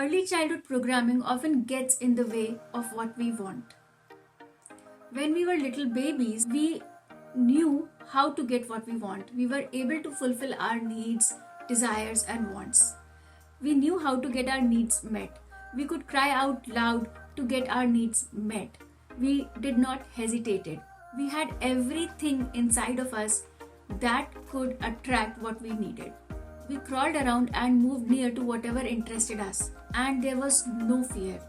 Early childhood programming often gets in the way of what we want. When we were little babies, we knew how to get what we want. We were able to fulfill our needs, desires, and wants. We knew how to get our needs met. We could cry out loud to get our needs met. We did not hesitate. We had everything inside of us that could attract what we needed. We crawled around and moved near to whatever interested us, and there was no fear.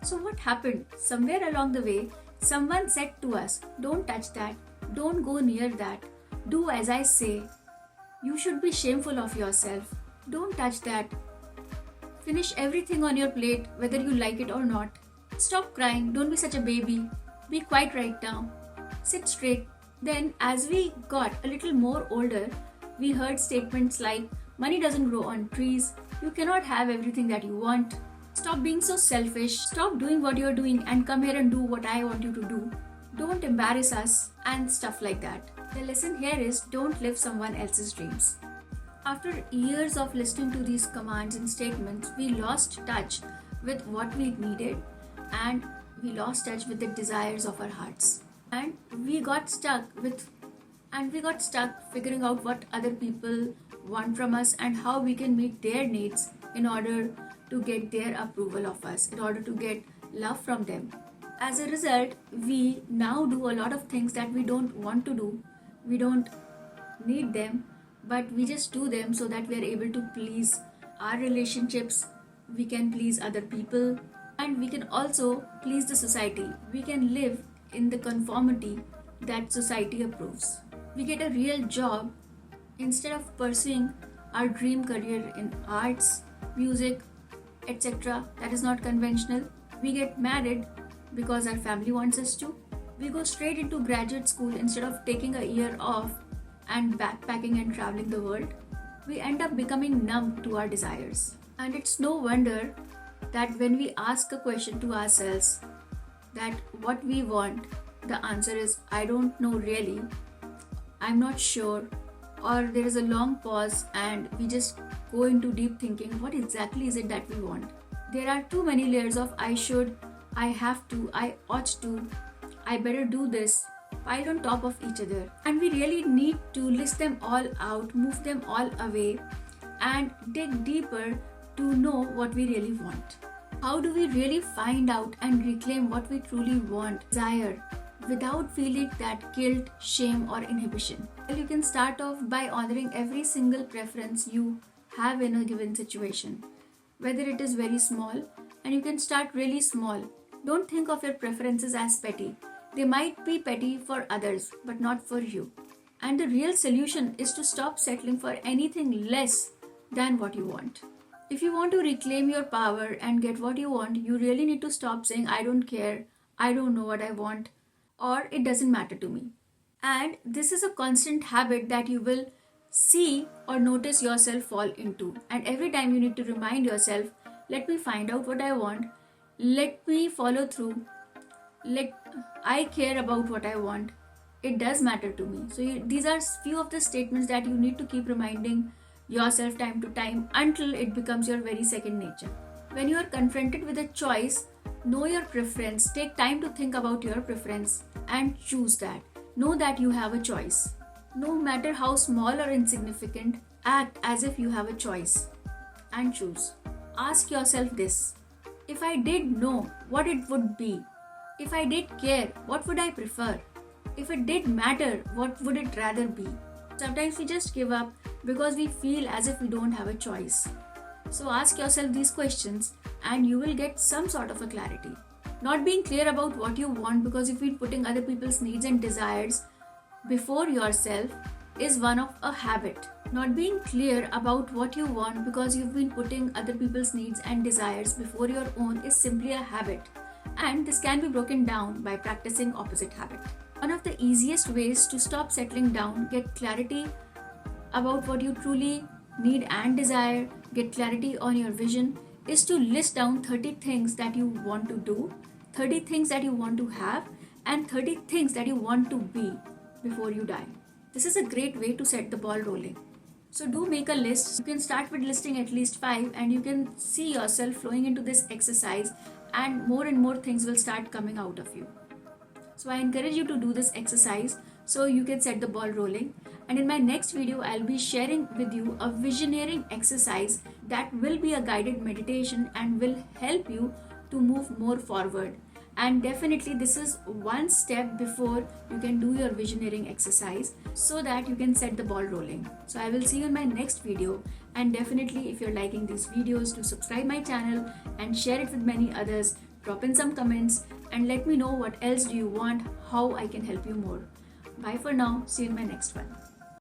So, what happened? Somewhere along the way, someone said to us, "Don't touch that, don't go near that, do as I say. You should be shameful of yourself, don't touch that. Finish everything on your plate, whether you like it or not. Stop crying, don't be such a baby. Be quiet right now. Sit straight." Then, as we got a little more older, we heard statements like, "Money doesn't grow on trees, you cannot have everything that you want. Stop being so selfish, stop doing what you're doing and come here and do what I want you to do. Don't embarrass us," and stuff like that. The lesson here is don't live someone else's dreams. After years of listening to these commands and statements, we lost touch with what we needed and we lost touch with the desires of our hearts. And we got stuck figuring out what other people want from us and how we can meet their needs in order to get their approval of us, in order to get love from them. As a result, we now do a lot of things that we don't want to do. We don't need them, but we just do them so that we are able to please our relationships, we can please other people, and we can also please the society. We can live in the conformity that society approves. We get a real job instead of pursuing our dream career in arts, music, etc. that is not conventional. We get married because our family wants us to. We go straight into graduate school instead of taking a year off and backpacking and traveling the world. We end up becoming numb to our desires. And it's no wonder that when we ask a question to ourselves that what we want, the answer is "I don't know really, I'm not sure," or there is a long pause and we just go into deep thinking, what exactly is it that we want? There are too many layers of "I should," "I have to," "I ought to," "I better do this," piled on top of each other. And we really need to list them all out, move them all away, and dig deeper to know what we really want. How do we really find out and reclaim what we truly want, desire, without feeling that guilt, shame, or inhibition? Well, you can start off by honoring every single preference you have in a given situation, whether it is very small, and you can start really small. Don't think of your preferences as petty. They might be petty for others, but not for you. And the real solution is to stop settling for anything less than what you want. If you want to reclaim your power and get what you want, you really need to stop saying "I don't care," "I don't know what I want," or "it doesn't matter to me." And this is a constant habit that you will see or notice yourself fall into. And every time you need to remind yourself, let me find out what I want, let me follow through, I care about what I want, it does matter to me. So these are few of the statements that you need to keep reminding yourself time to time until it becomes your very second nature. When you are confronted with a choice, know your preference, take time to think about your preference and choose that. Know that you have a choice. No matter how small or insignificant, act as if you have a choice and choose. Ask yourself this: if I did know what it would be, if I did care, what would I prefer? If it did matter, what would it rather be? Sometimes we just give up because we feel as if we don't have a choice. So ask yourself these questions and you will get some sort of a clarity. Not being clear about what you want because you've been putting other people's needs and desires before yourself is one of a habit. Not being clear about what you want because you've been putting other people's needs and desires before your own is simply a habit. And this can be broken down by practicing opposite habit. One of the easiest ways to stop settling down, get clarity about what you truly need and desire, get clarity on your vision, is to list down 30 things that you want to do, 30 things that you want to have, and 30 things that you want to be before you die. This is a great way to set the ball rolling. So do make a list. You can start with listing at least 5 and you can see yourself flowing into this exercise, and more things will start coming out of you. So I encourage you to do this exercise so you can set the ball rolling. And in my next video, I'll be sharing with you a visioneering exercise that will be a guided meditation and will help you to move more forward. And definitely this is one step before you can do your visioneering exercise so that you can set the ball rolling. So I will see you in my next video, and definitely if you're liking these videos, to subscribe my channel and share it with many others. Drop in some comments and let me know what else do you want, how I can help you more. Bye for now. See you in my next one.